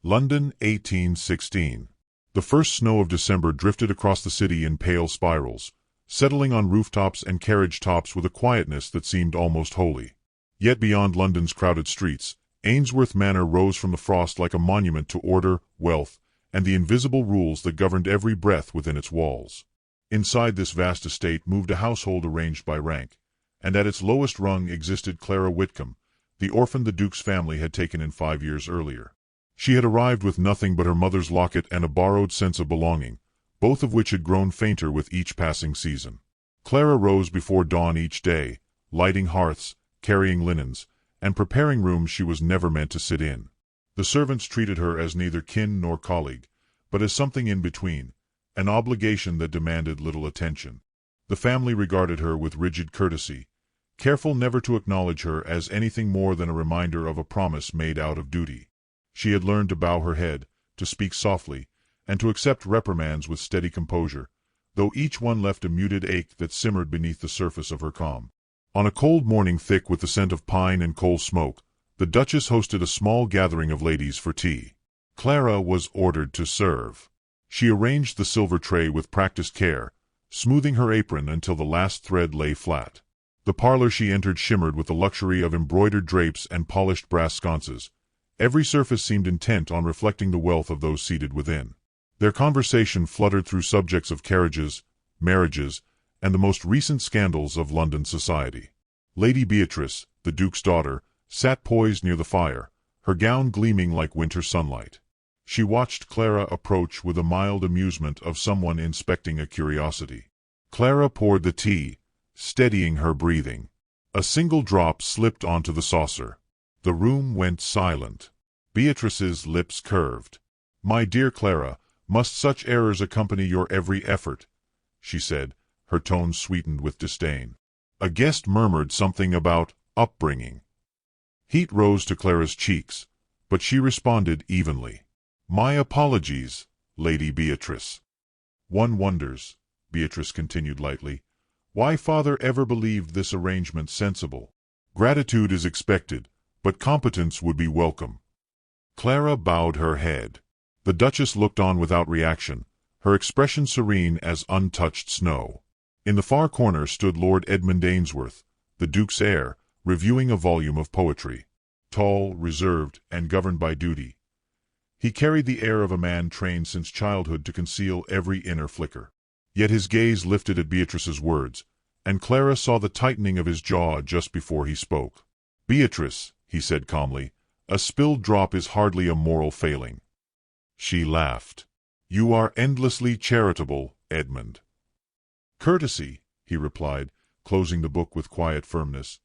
London, 1816. The first snow of December drifted across the city in pale spirals, settling on rooftops and carriage tops with a quietness that seemed almost holy. Yet beyond London's crowded streets, Ainsworth Manor rose from the frost like a monument to order, wealth, and the invisible rules that governed every breath within its walls. Inside this vast estate moved a household arranged by rank, and at its lowest rung existed Clara Whitcombe, the orphan the Duke's family had taken in 5 years earlier. She had arrived with nothing but her mother's locket and a borrowed sense of belonging, both of which had grown fainter with each passing season. Clara rose before dawn each day, lighting hearths, carrying linens, and preparing rooms she was never meant to sit in. The servants treated her as neither kin nor colleague, but as something in between, an obligation that demanded little attention. The family regarded her with rigid courtesy, careful never to acknowledge her as anything more than a reminder of a promise made out of duty. She had learned to bow her head, to speak softly, and to accept reprimands with steady composure, though each one left a muted ache that simmered beneath the surface of her calm. On a cold morning thick with the scent of pine and coal smoke, the Duchess hosted a small gathering of ladies for tea. Clara was ordered to serve. She arranged the silver tray with practiced care, smoothing her apron until the last thread lay flat. The parlor she entered shimmered with the luxury of embroidered drapes and polished brass sconces. Every surface seemed intent on reflecting the wealth of those seated within. Their conversation fluttered through subjects of carriages, marriages, and the most recent scandals of London society. Lady Beatrice, the Duke's daughter, sat poised near the fire, her gown gleaming like winter sunlight. She watched Clara approach with the mild amusement of someone inspecting a curiosity. Clara poured the tea, steadying her breathing. A single drop slipped onto the saucer. The room went silent. Beatrice's lips curved. "My dear Clara, must such errors accompany your every effort?" she said, her tone sweetened with disdain. A guest murmured something about upbringing. Heat rose to Clara's cheeks, but she responded evenly. "My apologies, Lady Beatrice." "One wonders," Beatrice continued lightly, "why father ever believed this arrangement sensible. Gratitude is expected, but competence would be welcome." Clara bowed her head. The Duchess looked on without reaction, her expression serene as untouched snow. In the far corner stood Lord Edmund Ainsworth, the Duke's heir, reviewing a volume of poetry. Tall, reserved, and governed by duty, he carried the air of a man trained since childhood to conceal every inner flicker. Yet his gaze lifted at Beatrice's words, and Clara saw the tightening of his jaw just before he spoke. "Beatrice," he said calmly, "a spilled drop is hardly a moral failing." She laughed. "You are endlessly charitable, Edmund." "Courtesy," he replied, closing the book with quiet firmness,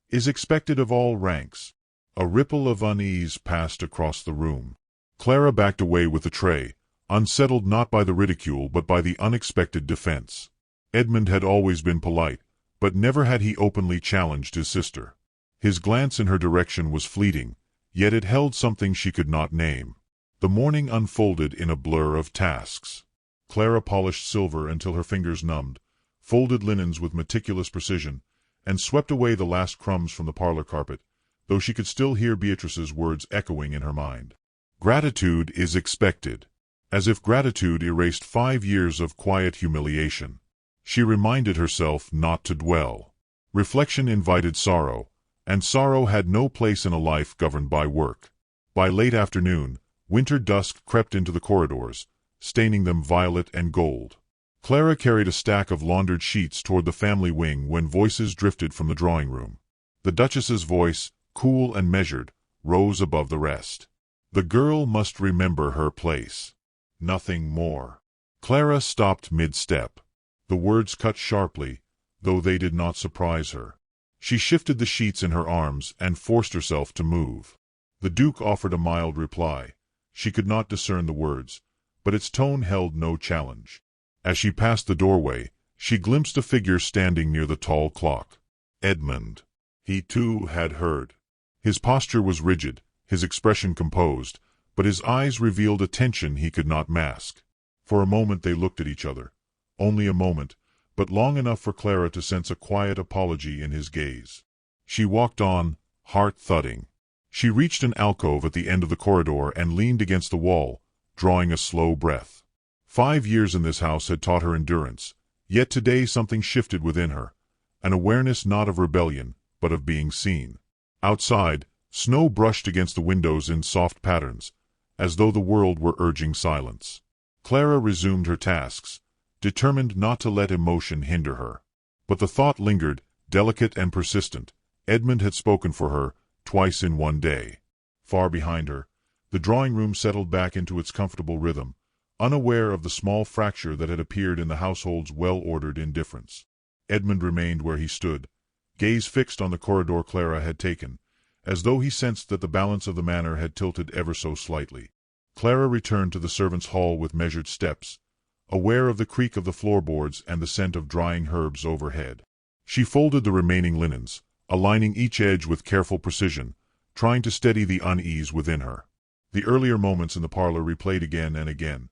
"is expected of all ranks." A ripple of unease passed across the room. Clara backed away with the tray, unsettled not by the ridicule but by the unexpected defense. Edmund had always been polite, but never had he openly challenged his sister. His glance in her direction was fleeting, yet it held something she could not name. The morning unfolded in a blur of tasks. Clara polished silver until her fingers numbed, folded linens with meticulous precision, and swept away the last crumbs from the parlor carpet, though she could still hear Beatrice's words echoing in her mind. "Gratitude is expected." As if gratitude erased 5 years of quiet humiliation. She reminded herself not to dwell. Reflection invited sorrow, and sorrow had no place in a life governed by work. By late afternoon, winter dusk crept into the corridors, staining them violet and gold. Clara carried a stack of laundered sheets toward the family wing when voices drifted from the drawing-room. The Duchess's voice, cool and measured, rose above the rest. "The girl must remember her place. Nothing more." Clara stopped mid-step. The words cut sharply, though they did not surprise her. She shifted the sheets in her arms and forced herself to move. The Duke offered a mild reply. She could not discern the words, but its tone held no challenge. As she passed the doorway, she glimpsed a figure standing near the tall clock. Edmund. He too had heard. His posture was rigid, his expression composed, but his eyes revealed a tension he could not mask. For a moment they looked at each other. Only a moment, but long enough for Clara to sense a quiet apology in his gaze. She walked on, heart thudding. She reached an alcove at the end of the corridor and leaned against the wall, drawing a slow breath. 5 years in this house had taught her endurance, yet today something shifted within her, an awareness not of rebellion, but of being seen. Outside, snow brushed against the windows in soft patterns, as though the world were urging silence. Clara resumed her tasks, determined not to let emotion hinder her. But the thought lingered, delicate and persistent. Edmund had spoken for her, twice in one day. Far behind her, the drawing-room settled back into its comfortable rhythm, unaware of the small fracture that had appeared in the household's well-ordered indifference. Edmund remained where he stood, gaze fixed on the corridor Clara had taken, as though he sensed that the balance of the manor had tilted ever so slightly. Clara returned to the servants' hall with measured steps, aware of the creak of the floorboards and the scent of drying herbs overhead. She folded the remaining linens, aligning each edge with careful precision, trying to steady the unease within her. The earlier moments in the parlor replayed again and again.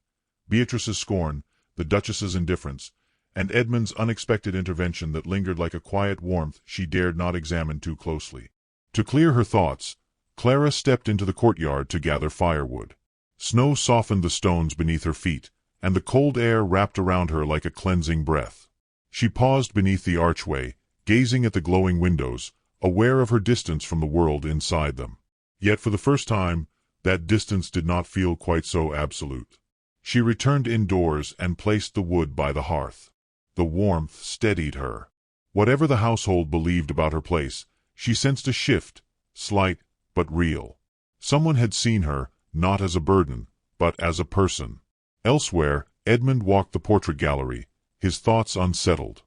Beatrice's scorn, the Duchess's indifference, and Edmund's unexpected intervention that lingered like a quiet warmth she dared not examine too closely. To clear her thoughts, Clara stepped into the courtyard to gather firewood. Snow softened the stones beneath her feet, and the cold air wrapped around her like a cleansing breath. She paused beneath the archway, gazing at the glowing windows, aware of her distance from the world inside them. Yet for the first time, that distance did not feel quite so absolute. She returned indoors and placed the wood by the hearth. The warmth steadied her. Whatever the household believed about her place, she sensed a shift, slight but real. Someone had seen her, not as a burden, but as a person. Elsewhere, Edmund walked the portrait gallery, his thoughts unsettled.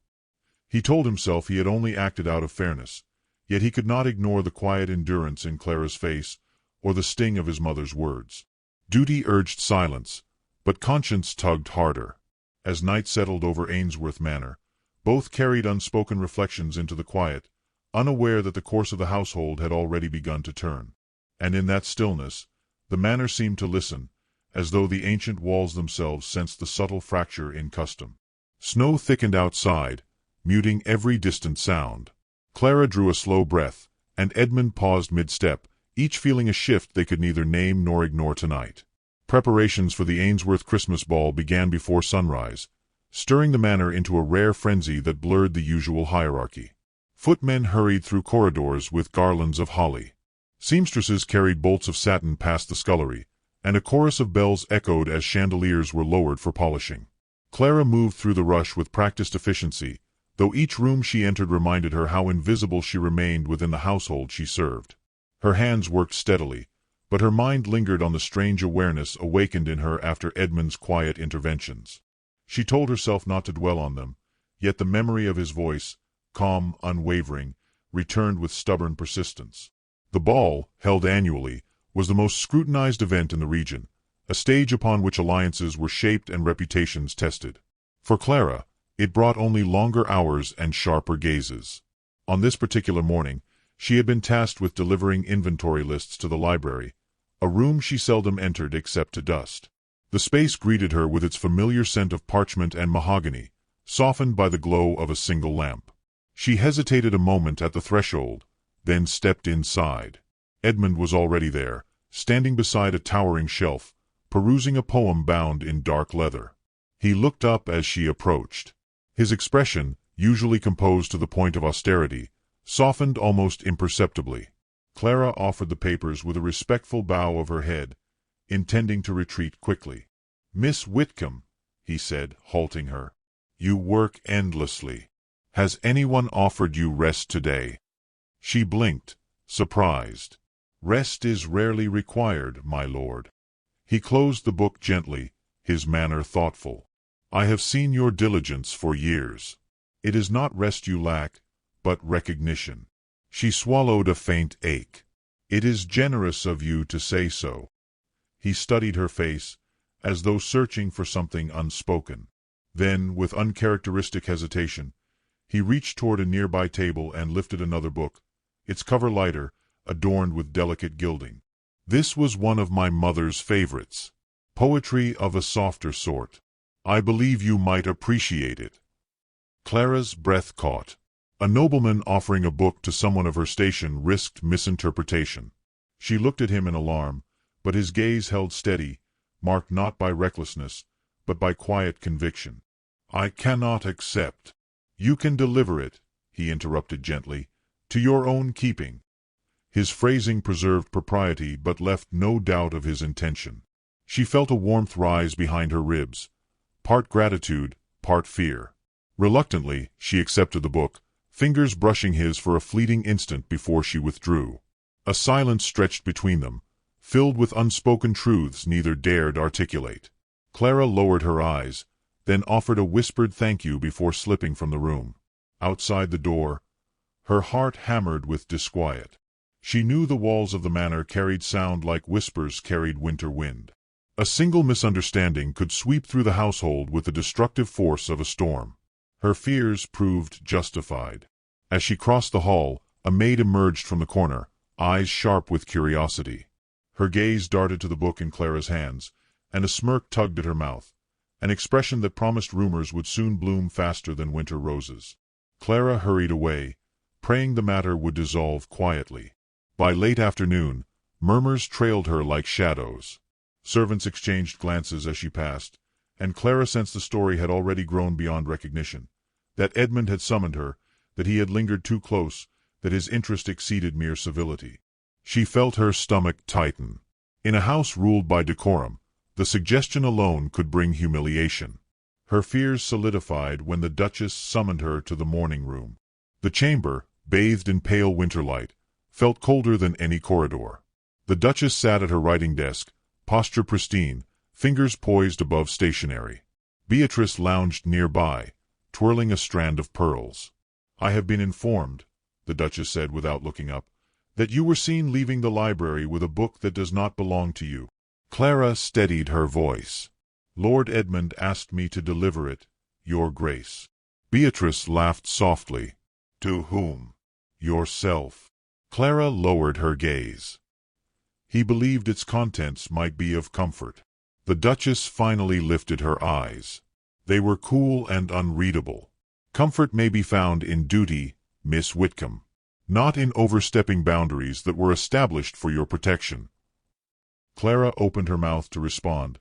He told himself he had only acted out of fairness, yet he could not ignore the quiet endurance in Clara's face or the sting of his mother's words. Duty urged silence, but conscience tugged harder. As night settled over Ainsworth Manor, both carried unspoken reflections into the quiet, unaware that the course of the household had already begun to turn. And in that stillness, the manor seemed to listen, as though the ancient walls themselves sensed the subtle fracture in custom. Snow thickened outside, muting every distant sound. Clara drew a slow breath, and Edmund paused mid-step, each feeling a shift they could neither name nor ignore tonight. Preparations for the Ainsworth Christmas ball began before sunrise, stirring the manor into a rare frenzy that blurred the usual hierarchy. Footmen hurried through corridors with garlands of holly. Seamstresses carried bolts of satin past the scullery, and a chorus of bells echoed as chandeliers were lowered for polishing. Clara moved through the rush with practiced efficiency, though each room she entered reminded her how invisible she remained within the household she served. Her hands worked steadily, but her mind lingered on the strange awareness awakened in her after Edmund's quiet interventions. She told herself not to dwell on them, yet the memory of his voice, calm, unwavering, returned with stubborn persistence. The ball, held annually, was the most scrutinized event in the region, a stage upon which alliances were shaped and reputations tested. For Clara, it brought only longer hours and sharper gazes. On this particular morning, she had been tasked with delivering inventory lists to the library, a room she seldom entered except to dust. The space greeted her with its familiar scent of parchment and mahogany, softened by the glow of a single lamp. She hesitated a moment at the threshold, then stepped inside. Edmund was already there, standing beside a towering shelf, perusing a poem bound in dark leather. He looked up as she approached. His expression, usually composed to the point of austerity, softened almost imperceptibly. Clara offered the papers with a respectful bow of her head, intending to retreat quickly. "Miss Whitcombe," he said, halting her, "you work endlessly. Has anyone offered you rest today?" She blinked, surprised. "Rest is rarely required, my lord." He closed the book gently, his manner thoughtful. "I have seen your diligence for years. It is not rest you lack, but recognition." She swallowed a faint ache. "It is generous of you to say so." He studied her face, as though searching for something unspoken. Then, with uncharacteristic hesitation, he reached toward a nearby table and lifted another book, its cover lighter, adorned with delicate gilding. "This was one of my mother's favorites. Poetry of a softer sort. I believe you might appreciate it." Clara's breath caught. A nobleman offering a book to someone of her station risked misinterpretation. She looked at him in alarm, but his gaze held steady, marked not by recklessness, but by quiet conviction. "I cannot accept." "You can deliver it," he interrupted gently, "to your own keeping." His phrasing preserved propriety but left no doubt of his intention. She felt a warmth rise behind her ribs, part gratitude, part fear. Reluctantly, she accepted the book, fingers brushing his for a fleeting instant before she withdrew. A silence stretched between them, filled with unspoken truths neither dared articulate. Clara lowered her eyes, then offered a whispered thank you before slipping from the room. Outside the door, her heart hammered with disquiet. She knew the walls of the manor carried sound like whispers carried winter wind. A single misunderstanding could sweep through the household with the destructive force of a storm. Her fears proved justified. As she crossed the hall, a maid emerged from the corner, eyes sharp with curiosity. Her gaze darted to the book in Clara's hands, and a smirk tugged at her mouth, an expression that promised rumors would soon bloom faster than winter roses. Clara hurried away, praying the matter would dissolve quietly. By late afternoon, murmurs trailed her like shadows. Servants exchanged glances as she passed, and Clara sensed the story had already grown beyond recognition. That Edmund had summoned her, that he had lingered too close, that his interest exceeded mere civility. She felt her stomach tighten. In a house ruled by decorum, the suggestion alone could bring humiliation. Her fears solidified when the Duchess summoned her to the morning room. The chamber, bathed in pale winter light, felt colder than any corridor. The Duchess sat at her writing desk, posture pristine, fingers poised above stationery. Beatrice lounged nearby, twirling a strand of pearls. "I have been informed," the Duchess said without looking up, "that you were seen leaving the library with a book that does not belong to you." Clara steadied her voice. "Lord Edmund asked me to deliver it, Your Grace." Beatrice laughed softly. "To whom?" "Yourself." Clara lowered her gaze. "He believed its contents might be of comfort." The Duchess finally lifted her eyes. They were cool and unreadable. "Comfort may be found in duty, Miss Whitcombe, not in overstepping boundaries that were established for your protection." Clara opened her mouth to respond,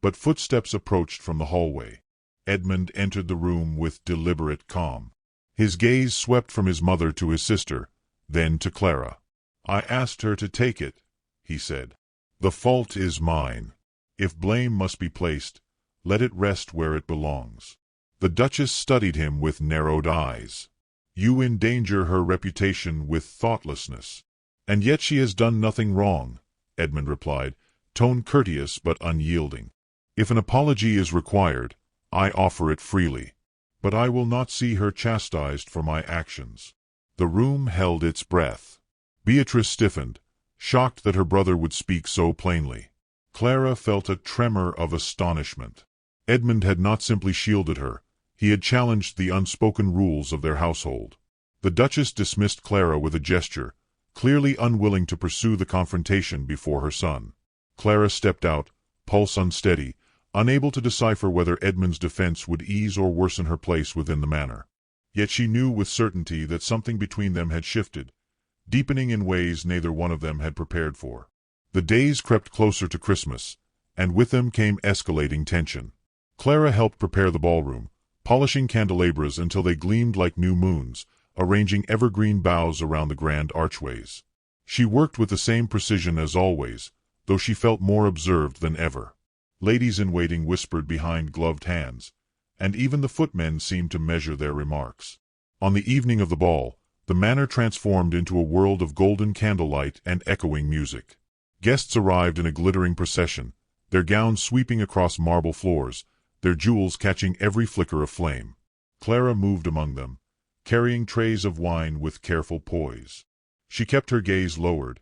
but footsteps approached from the hallway. Edmund entered the room with deliberate calm. His gaze swept from his mother to his sister, then to Clara. "I asked her to take it," he said. "The fault is mine. If blame must be placed, let it rest where it belongs." The Duchess studied him with narrowed eyes. "You endanger her reputation with thoughtlessness." "And yet she has done nothing wrong," Edmund replied, tone courteous but unyielding. "If an apology is required, I offer it freely. But I will not see her chastised for my actions." The room held its breath. Beatrice stiffened, shocked that her brother would speak so plainly. Clara felt a tremor of astonishment. Edmund had not simply shielded her, he had challenged the unspoken rules of their household. The Duchess dismissed Clara with a gesture, clearly unwilling to pursue the confrontation before her son. Clara stepped out, pulse unsteady, unable to decipher whether Edmund's defense would ease or worsen her place within the manor. Yet she knew with certainty that something between them had shifted, deepening in ways neither one of them had prepared for. The days crept closer to Christmas, and with them came escalating tension. Clara helped prepare the ballroom, polishing candelabras until they gleamed like new moons, arranging evergreen boughs around the grand archways. She worked with the same precision as always, though she felt more observed than ever. Ladies-in-waiting whispered behind gloved hands, and even the footmen seemed to measure their remarks. On the evening of the ball, the manor transformed into a world of golden candlelight and echoing music. Guests arrived in a glittering procession, their gowns sweeping across marble floors, their jewels catching every flicker of flame. Clara moved among them, carrying trays of wine with careful poise. She kept her gaze lowered,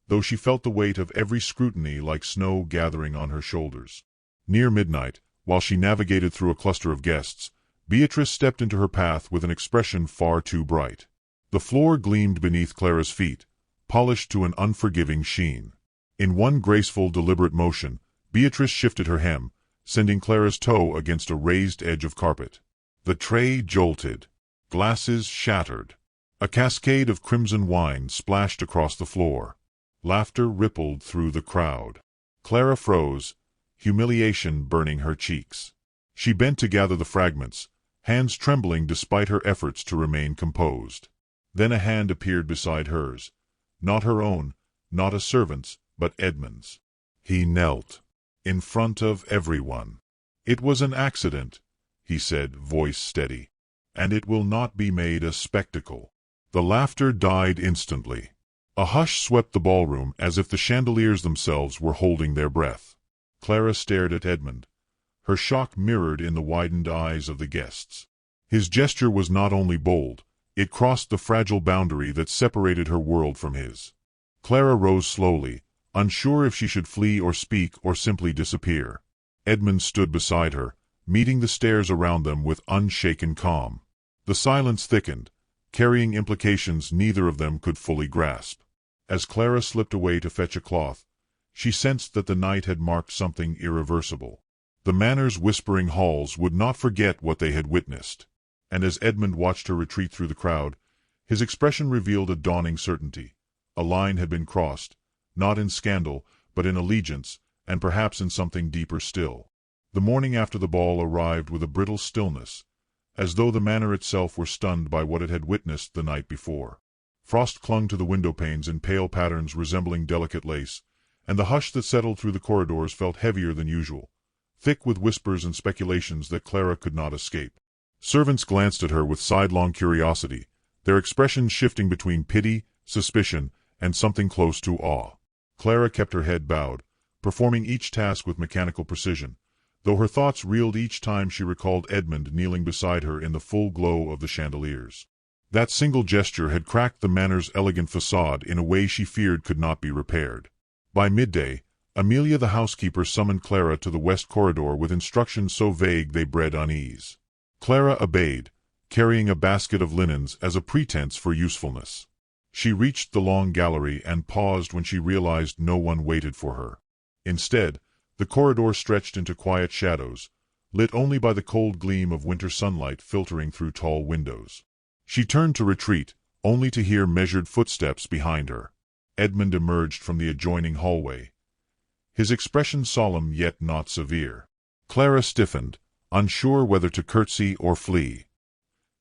though she felt the weight of every scrutiny like snow gathering on her shoulders. Near midnight, while she navigated through a cluster of guests, Beatrice stepped into her path with an expression far too bright. The floor gleamed beneath Clara's feet, polished to an unforgiving sheen. In one graceful, deliberate motion, Beatrice shifted her hem, sending Clara's toe against a raised edge of carpet. The tray jolted. Glasses shattered. A cascade of crimson wine splashed across the floor. Laughter rippled through the crowd. Clara froze, humiliation burning her cheeks. She bent to gather the fragments, hands trembling despite her efforts to remain composed. Then a hand appeared beside hers. Not her own, not a servant's, but Edmund's. He knelt. In front of everyone. "It was an accident," he said, voice steady. "And it will not be made a spectacle." The laughter died instantly. A hush swept the ballroom as if the chandeliers themselves were holding their breath. Clara stared at Edmund, her shock mirrored in the widened eyes of the guests. His gesture was not only bold, it crossed the fragile boundary that separated her world from his. Clara rose slowly, unsure if she should flee or speak or simply disappear. Edmund stood beside her, meeting the stares around them with unshaken calm. The silence thickened, carrying implications neither of them could fully grasp. As Clara slipped away to fetch a cloth, she sensed that the night had marked something irreversible. The manor's whispering halls would not forget what they had witnessed. And as Edmund watched her retreat through the crowd, his expression revealed a dawning certainty. A line had been crossed, not in scandal, but in allegiance, and perhaps in something deeper still. The morning after the ball arrived with a brittle stillness, as though the manor itself were stunned by what it had witnessed the night before. Frost clung to the window panes in pale patterns resembling delicate lace, and the hush that settled through the corridors felt heavier than usual, thick with whispers and speculations that Clara could not escape. Servants glanced at her with sidelong curiosity, their expressions shifting between pity, suspicion, and something close to awe. Clara kept her head bowed, performing each task with mechanical precision, though her thoughts reeled each time she recalled Edmund kneeling beside her in the full glow of the chandeliers. That single gesture had cracked the manor's elegant facade in a way she feared could not be repaired. By midday, Amelia the housekeeper summoned Clara to the west corridor with instructions so vague they bred unease. Clara obeyed, carrying a basket of linens as a pretense for usefulness. She reached the long gallery and paused when she realized no one waited for her. Instead, the corridor stretched into quiet shadows, lit only by the cold gleam of winter sunlight filtering through tall windows. She turned to retreat, only to hear measured footsteps behind her. Edmund emerged from the adjoining hallway, his expression solemn yet not severe. Clara stiffened, unsure whether to curtsy or flee.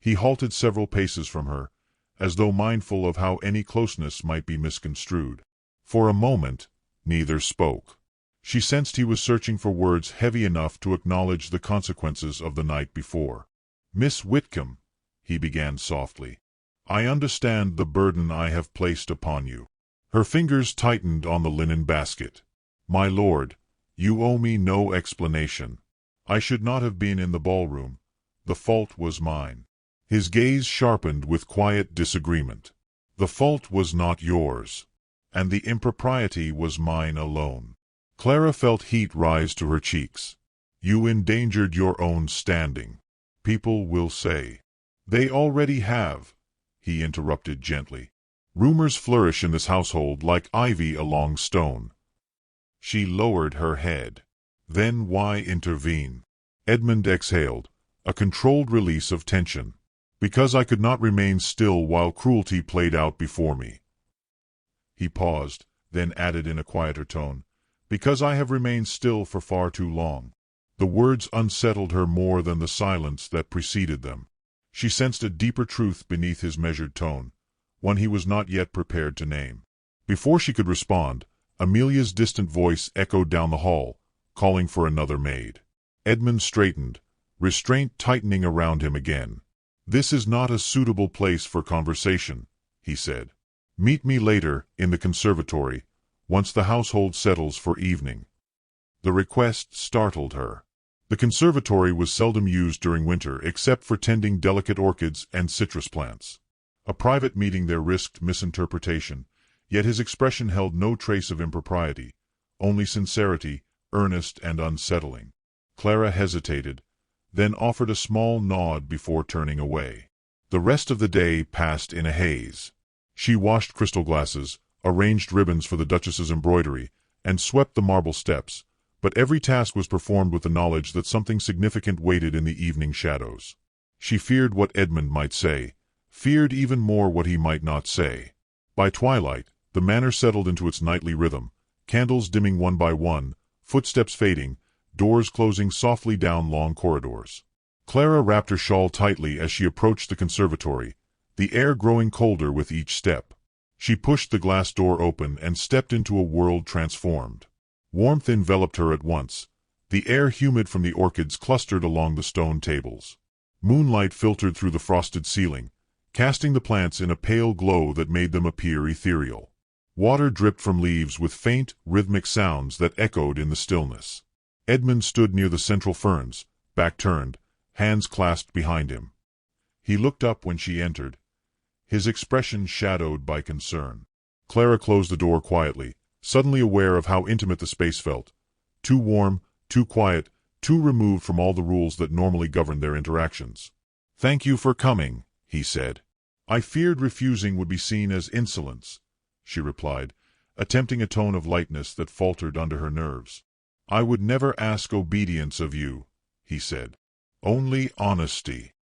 He halted several paces from her, as though mindful of how any closeness might be misconstrued. For a moment, neither spoke. She sensed he was searching for words heavy enough to acknowledge the consequences of the night before. "Miss Whitcombe," he began softly, "I understand the burden I have placed upon you." Her fingers tightened on the linen basket. "My lord, you owe me no explanation. I should not have been in the ballroom. The fault was mine." His gaze sharpened with quiet disagreement. "The fault was not yours, and the impropriety was mine alone." Clara felt heat rise to her cheeks. "You endangered your own standing. People will say." "They already have," he interrupted gently. "Rumors flourish in this household like ivy along stone." She lowered her head. "Then why intervene?" Edmund exhaled, a controlled release of tension. "Because I could not remain still while cruelty played out before me." He paused, then added in a quieter tone, "Because I have remained still for far too long." The words unsettled her more than the silence that preceded them. She sensed a deeper truth beneath his measured tone, one he was not yet prepared to name. Before she could respond, Amelia's distant voice echoed down the hall, calling for another maid. Edmund straightened, restraint tightening around him again. "This is not a suitable place for conversation," he said. "Meet me later, in the conservatory, once the household settles for evening." The request startled her. The conservatory was seldom used during winter except for tending delicate orchids and citrus plants. A private meeting there risked misinterpretation, yet his expression held no trace of impropriety, only sincerity, earnest and unsettling. Clara hesitated, then offered a small nod before turning away. The rest of the day passed in a haze. She washed crystal glasses, arranged ribbons for the Duchess's embroidery, and swept the marble steps, but every task was performed with the knowledge that something significant waited in the evening shadows. She feared what Edmund might say, feared even more what he might not say. By twilight, The manor settled into its nightly rhythm, candles dimming one by one, footsteps fading, doors closing softly down long corridors. Clara wrapped her shawl tightly as she approached the conservatory, the air growing colder with each step. She pushed the glass door open and stepped into a world transformed. Warmth enveloped her at once, the air humid from the orchids clustered along the stone tables. Moonlight filtered through the frosted ceiling, casting the plants in a pale glow that made them appear ethereal. Water dripped from leaves with faint, rhythmic sounds that echoed in the stillness. Edmund stood near the central ferns, back turned, hands clasped behind him. He looked up when she entered, his expression shadowed by concern. Clara closed the door quietly, suddenly aware of how intimate the space felt. Too warm, too quiet, too removed from all the rules that normally governed their interactions. "Thank you for coming," he said. "I feared refusing would be seen as insolence," she replied, attempting a tone of lightness that faltered under her nerves. "I would never ask obedience of you," he said. "Only honesty."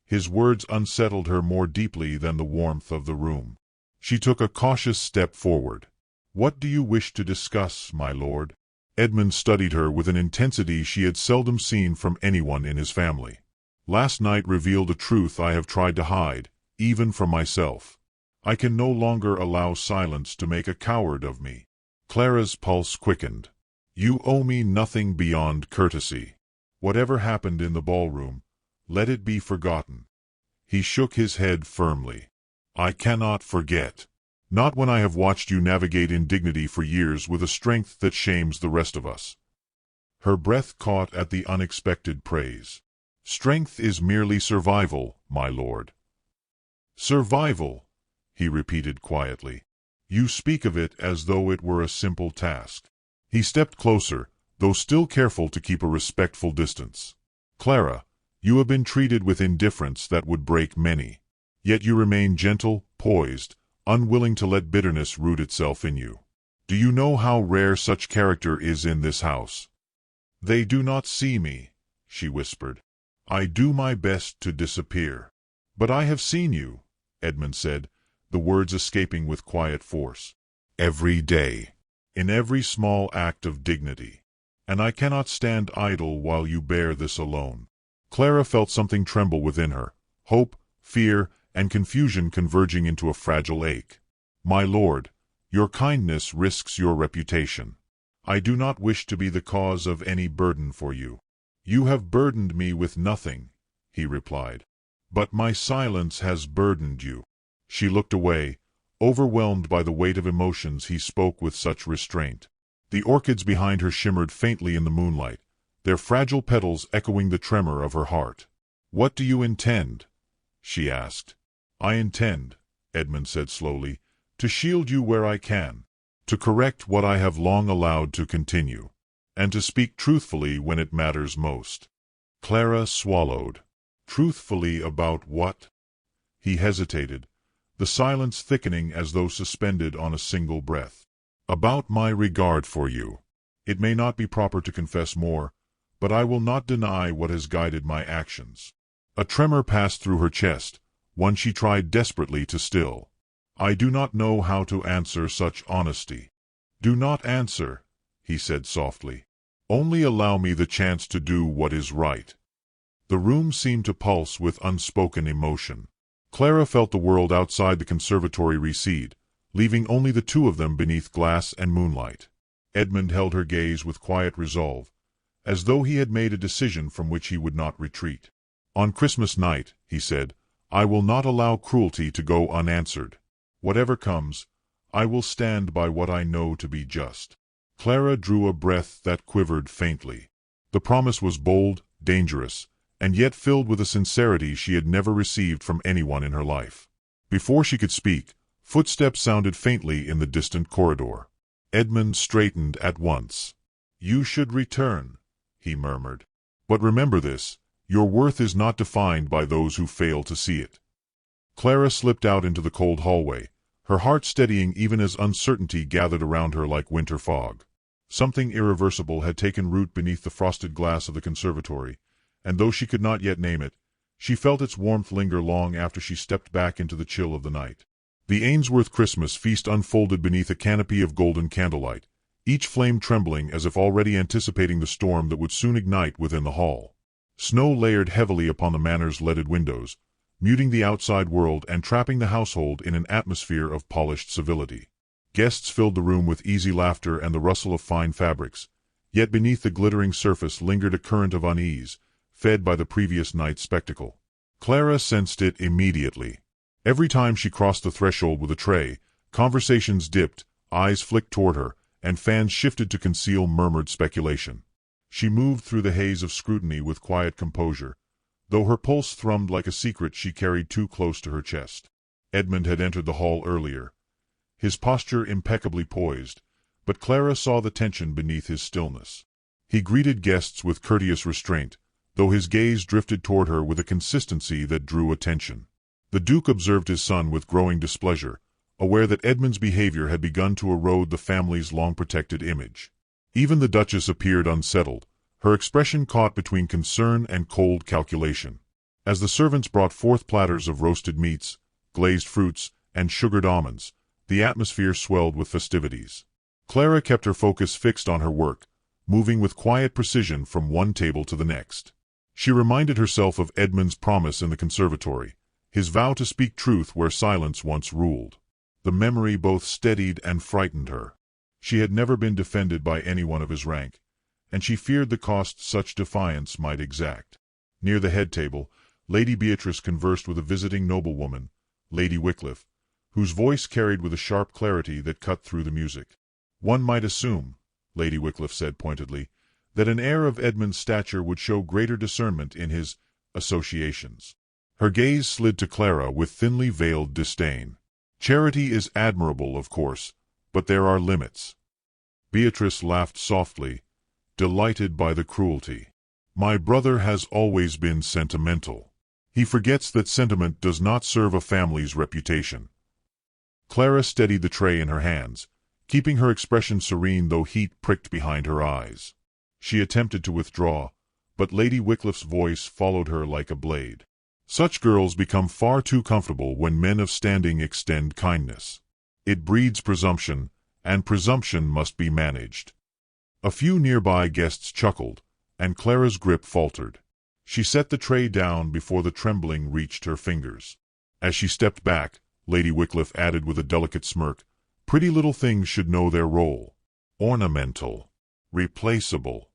His words unsettled her more deeply than the warmth of the room. She took a cautious step forward. "What do you wish to discuss, my lord?" Edmund studied her with an intensity she had seldom seen from anyone in his family. "Last night revealed a truth I have tried to hide, even from myself. I can no longer allow silence to make a coward of me." Clara's pulse quickened. "You owe me nothing beyond courtesy. Whatever happened in the ballroom, let it be forgotten." He shook his head firmly. "I cannot forget. Not when I have watched you navigate indignity for years with a strength that shames the rest of us." Her breath caught at the unexpected praise. "Strength is merely survival, my lord." "Survival," he repeated quietly. "You speak of it as though it were a simple task." He stepped closer, though still careful to keep a respectful distance. "Clara, you have been treated with indifference that would break many. Yet you remain gentle, poised, unwilling to let bitterness root itself in you. Do you know how rare such character is in this house?" "They do not see me," she whispered. "I do my best to disappear." "But I have seen you," Edmund said, the words escaping with quiet force. "Every day, in every small act of dignity. And I cannot stand idle while you bear this alone." Clara felt something tremble within her, hope, fear, and confusion converging into a fragile ache. "My lord, your kindness risks your reputation. I do not wish to be the cause of any burden for you." "You have burdened me with nothing," he replied. "But my silence has burdened you." She looked away, overwhelmed by the weight of emotions he spoke with such restraint. The orchids behind her shimmered faintly in the moonlight, their fragile petals echoing the tremor of her heart. "What do you intend?" she asked. "I intend," Edmund said slowly, "to shield you where I can, to correct what I have long allowed to continue, and to speak truthfully when it matters most." Clara swallowed. "Truthfully about what?" He hesitated, the silence thickening as though suspended on a single breath. "About my regard for you. It may not be proper to confess more, but I will not deny what has guided my actions." A tremor passed through her chest, one she tried desperately to still. "I do not know how to answer such honesty." "Do not answer," he said softly. "Only allow me the chance to do what is right." The room seemed to pulse with unspoken emotion. Clara felt the world outside the conservatory recede, leaving only the two of them beneath glass and moonlight. Edmund held her gaze with quiet resolve, as though he had made a decision from which he would not retreat. "On Christmas night," he said, "I will not allow cruelty to go unanswered. Whatever comes, I will stand by what I know to be just." Clara drew a breath that quivered faintly. The promise was bold, dangerous, and yet filled with a sincerity she had never received from anyone in her life. Before she could speak, footsteps sounded faintly in the distant corridor. Edmund straightened at once. "You should return," he murmured. "But remember this, your worth is not defined by those who fail to see it." Clara slipped out into the cold hallway, her heart steadying even as uncertainty gathered around her like winter fog. Something irreversible had taken root beneath the frosted glass of the conservatory, and though she could not yet name it, she felt its warmth linger long after she stepped back into the chill of the night. The Ainsworth Christmas feast unfolded beneath a canopy of golden candlelight, each flame trembling as if already anticipating the storm that would soon ignite within the hall. Snow layered heavily upon the manor's leaded windows, muting the outside world and trapping the household in an atmosphere of polished civility. Guests filled the room with easy laughter and the rustle of fine fabrics, yet beneath the glittering surface lingered a current of unease, fed by the previous night's spectacle. Clara sensed it immediately. Every time she crossed the threshold with a tray, conversations dipped, eyes flicked toward her, and fans shifted to conceal murmured speculation. She moved through the haze of scrutiny with quiet composure, though her pulse thrummed like a secret she carried too close to her chest. Edmund had entered the hall earlier, his posture impeccably poised, but Clara saw the tension beneath his stillness. He greeted guests with courteous restraint, though his gaze drifted toward her with a consistency that drew attention. The Duke observed his son with growing displeasure, aware that Edmund's behavior had begun to erode the family's long-protected image. Even the Duchess appeared unsettled, her expression caught between concern and cold calculation. As the servants brought forth platters of roasted meats, glazed fruits, and sugared almonds, the atmosphere swelled with festivities. Clara kept her focus fixed on her work, moving with quiet precision from one table to the next. She reminded herself of Edmund's promise in the conservatory, his vow to speak truth where silence once ruled. The memory both steadied and frightened her. She had never been defended by anyone of his rank, and she feared the cost such defiance might exact. Near the head table, Lady Beatrice conversed with a visiting noblewoman, Lady Wycliffe, whose voice carried with a sharp clarity that cut through the music. One might assume, Lady Wycliffe said pointedly, that an heir of Edmund's stature would show greater discernment in his associations. Her gaze slid to Clara with thinly veiled disdain. Charity is admirable, of course, but there are limits. Beatrice laughed softly, delighted by the cruelty. My brother has always been sentimental. He forgets that sentiment does not serve a family's reputation. Clara steadied the tray in her hands, keeping her expression serene though heat pricked behind her eyes. She attempted to withdraw, but Lady Wycliffe's voice followed her like a blade. Such girls become far too comfortable when men of standing extend kindness. It breeds presumption, and presumption must be managed. A few nearby guests chuckled, and Clara's grip faltered. She set the tray down before the trembling reached her fingers. As she stepped back, Lady Wycliffe added with a delicate smirk, "Pretty little things should know their role. Ornamental. Replaceable."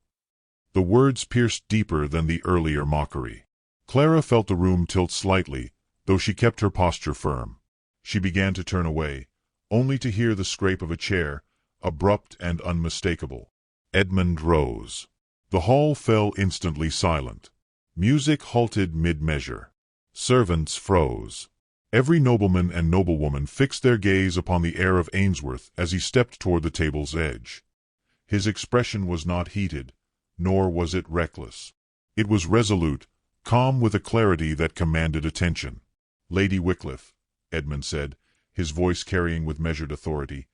The words pierced deeper than the earlier mockery. Clara felt the room tilt slightly, though she kept her posture firm. She began to turn away, only to hear the scrape of a chair, abrupt and unmistakable. Edmund rose. The hall fell instantly silent. Music halted mid-measure. Servants froze. Every nobleman and noblewoman fixed their gaze upon the heir of Ainsworth as he stepped toward the table's edge. His expression was not heated, nor was it reckless. It was resolute, calm with a clarity that commanded attention. "Lady Wycliffe," Edmund said, his voice carrying with measured authority,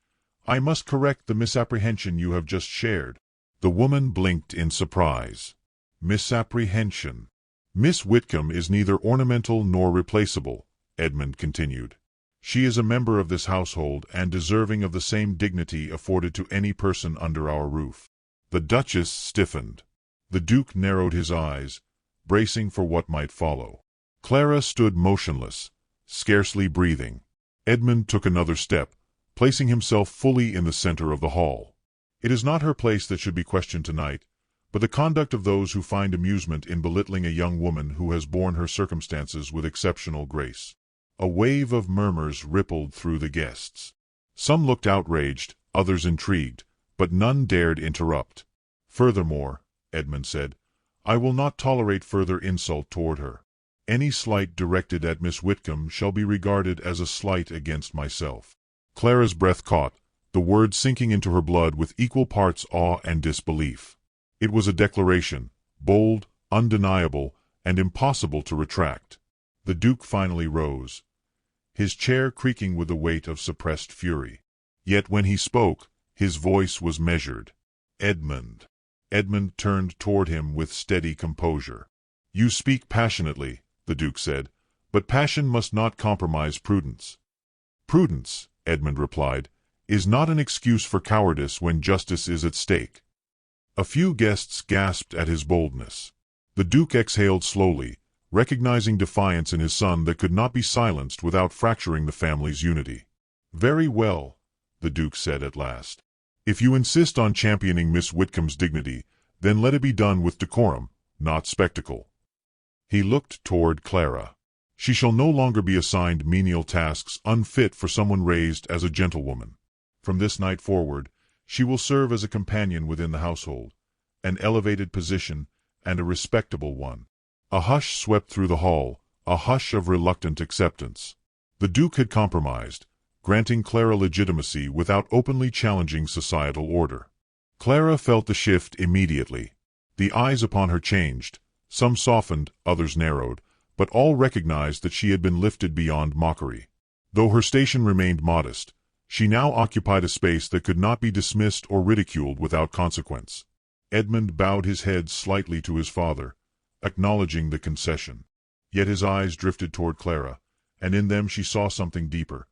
"I must correct the misapprehension you have just shared." The woman blinked in surprise. "Misapprehension? Miss Whitcombe is neither ornamental nor replaceable," Edmund continued. "She is a member of this household and deserving of the same dignity afforded to any person under our roof." The Duchess stiffened. The Duke narrowed his eyes, bracing for what might follow. Clara stood motionless, scarcely breathing. Edmund took another step, placing himself fully in the center of the hall. It is not her place that should be questioned tonight, but the conduct of those who find amusement in belittling a young woman who has borne her circumstances with exceptional grace. A wave of murmurs rippled through the guests. Some looked outraged, others intrigued, but none dared interrupt. "Furthermore," Edmund said, "I will not tolerate further insult toward her. Any slight directed at Miss Whitcombe shall be regarded as a slight against myself." Clara's breath caught, the words sinking into her blood with equal parts awe and disbelief. It was a declaration, bold, undeniable, and impossible to retract. The Duke finally rose, his chair creaking with the weight of suppressed fury. Yet when he spoke, his voice was measured. "Edmund." Edmund turned toward him with steady composure. "You speak passionately," the Duke said, "but passion must not compromise prudence. Prudence, Edmund replied, is not an excuse for cowardice when justice is at stake. A few guests gasped at his boldness. The Duke exhaled slowly, recognizing defiance in his son that could not be silenced without fracturing the family's unity. "Very well," the Duke said at last. "If you insist on championing Miss Whitcombe's dignity, then let it be done with decorum, not spectacle." He looked toward Clara. "She shall no longer be assigned menial tasks unfit for someone raised as a gentlewoman. From this night forward, she will serve as a companion within the household, an elevated position and a respectable one." A hush swept through the hall, a hush of reluctant acceptance. The Duke had compromised, granting Clara legitimacy without openly challenging societal order. Clara felt the shift immediately. The eyes upon her changed, some softened, others narrowed, but all recognized that she had been lifted beyond mockery. Though her station remained modest, she now occupied a space that could not be dismissed or ridiculed without consequence. Edmund bowed his head slightly to his father, acknowledging the concession. Yet his eyes drifted toward Clara, and in them she saw something deeper,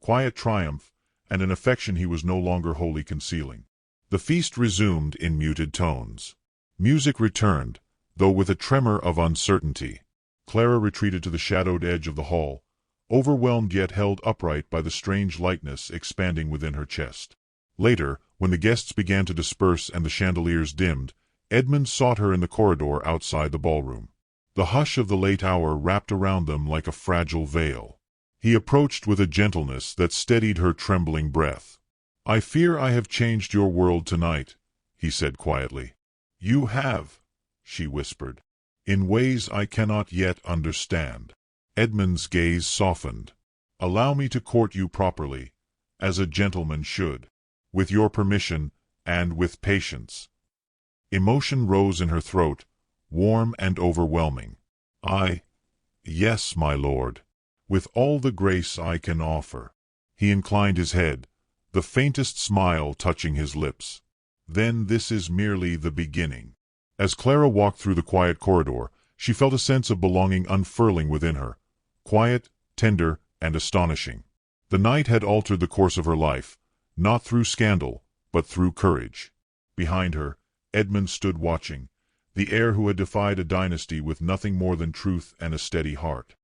quiet triumph, and an affection he was no longer wholly concealing. The feast resumed in muted tones. Music returned, though with a tremor of uncertainty. Clara retreated to the shadowed edge of the hall, overwhelmed yet held upright by the strange lightness expanding within her chest. Later, when the guests began to disperse and the chandeliers dimmed, Edmund sought her in the corridor outside the ballroom. The hush of the late hour wrapped around them like a fragile veil. He approached with a gentleness that steadied her trembling breath. "I fear I have changed your world tonight," he said quietly. "You have," she whispered, "in ways I cannot yet understand." Edmund's gaze softened. "Allow me to court you properly, as a gentleman should, with your permission and with patience." Emotion rose in her throat, warm and overwhelming. "Yes, my lord, with all the grace I can offer." He inclined his head, the faintest smile touching his lips. "Then this is merely the beginning." As Clara walked through the quiet corridor, she felt a sense of belonging unfurling within her, quiet, tender, and astonishing. The night had altered the course of her life, not through scandal, but through courage. Behind her, Edmund stood watching, the heir who had defied a dynasty with nothing more than truth and a steady heart.